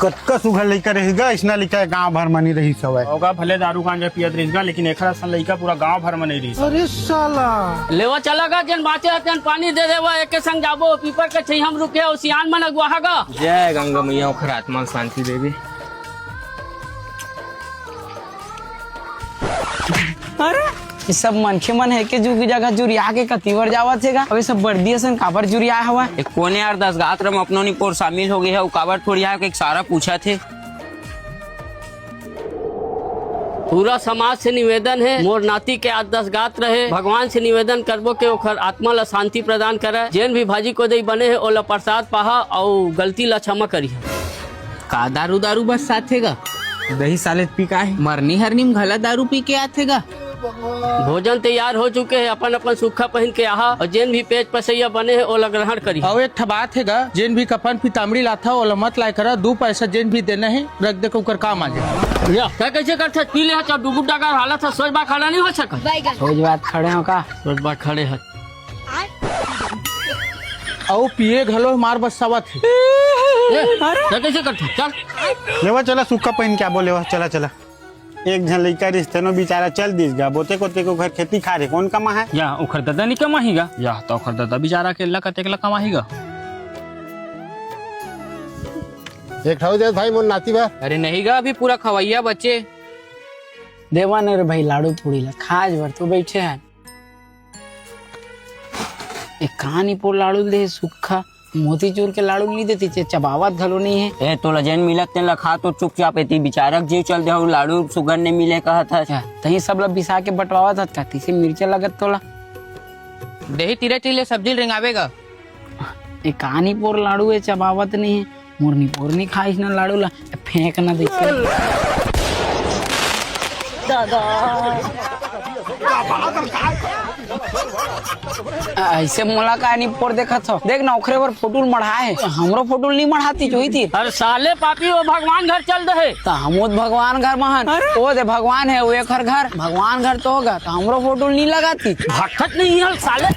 कतका सुघर लइका रहिगा इसना लइका गांव भर में नहीं रही सवय होगा भले दारू गांजा पियत रहिगा लेकिन एखरा सन लइका पूरा गांव भर में नहीं रही। अरे साला लेवा चलागा जन बाचे जन पानी दे देवा एक के संग जाबो पीपर के छै हम रुके और सियान मन अगवाहागा। जय गंगा मैया ओखर आत्मा शांति देवी। अरे ये सब मनखे मन है के जुगी जगह जुरिया के कतीवर जावत है अबे सब बर्दी असन काबर जुरिया हवा कोने यार 10 गात्र में अपनों पोर शामिल हो गए है काबर थोड़ी यहाँ एक सारा पूछा थे। पूरा समाज से निवेदन है मोर नाती के आज 10 गात रहे भगवान से निवेदन करबो के ओखर आत्मा ला शांति प्रदान करे जेन भी भाजी को दई बने है ओला प्रसाद पाहा और गलती ला क्षमा करी। का दारू दारू बस साथेगा दही सालेत पी का है मरनी हरनी में घला दारू पी के आथेगा। भोजन तैयार हो चुके हैं अपन अपन सूखा पहन के आहा और जेन भी पेट पसैया बने है ओला ग्रहण करी। और एक बात हैगा जेन भी कफन पितामड़ी लाथा ओला मत लाए करा 2 पैसा जेन भी देना है रख दे को कर काम आ जाए। या क्या कैसे करते पी ले अच्छा डुबू डाका हालत है सोच बात खड़ा नहीं हो सका रोज बात खड़े हो का सोच बात खड़े है और पिए घलो मार बसावा थे। क्या कैसे करते चल लेवा चला सूखा पहन क्या बोले चला चला एक जन लइका रिश्ते नो बेचारा चल दिस गा बोते को घर खेती खा रहे कौन कमा है या ओखर दादा नहीं कमाहीगा या तो ओखर दादा बेचारा के अल्लाह कतेक ला कमाहीगा। एक ठाव दे भाई मोर नाती बा। अरे नहीं गा अभी पूरा खवैया बच्चे देवा ने रे भाई लाड़ू पूड़ी ला खाज भर तो बैठे हैं एक कहानी पोर लाड़ू दे सूखा मोतीचूर के लाड़ू नहीं देती चबावत घलो नहीं है। ए तो लजन मिलत तेन खा तो चुपचाप एती बेचारा जीव चल दे लाड़ू सुगर ने मिले कहा था तही सब ला बिसा के बटवावत था कहती से मिर्चा लगत तोला दही तिरे टिले सब्जी रिंगावेगा। एक कहानी पोर लाड़ू है चबावत नहीं है मुरनी पोरनी खाइस ना लाड़ू ला फेंक ना दे ऐसे मोला कहानी पोर देखा था देख ना ओखरे पर फोटो मढ़ाए हमरो फोटो नहीं मढ़ाती जोई थी अरे साले पापी वो भगवान घर चल दे तो हमो भगवान घर महन ओ दे भगवान है वो एक घर भगवान घर तो होगा तो हमरो फोटो नहीं लगाती भटक नहीं है साले।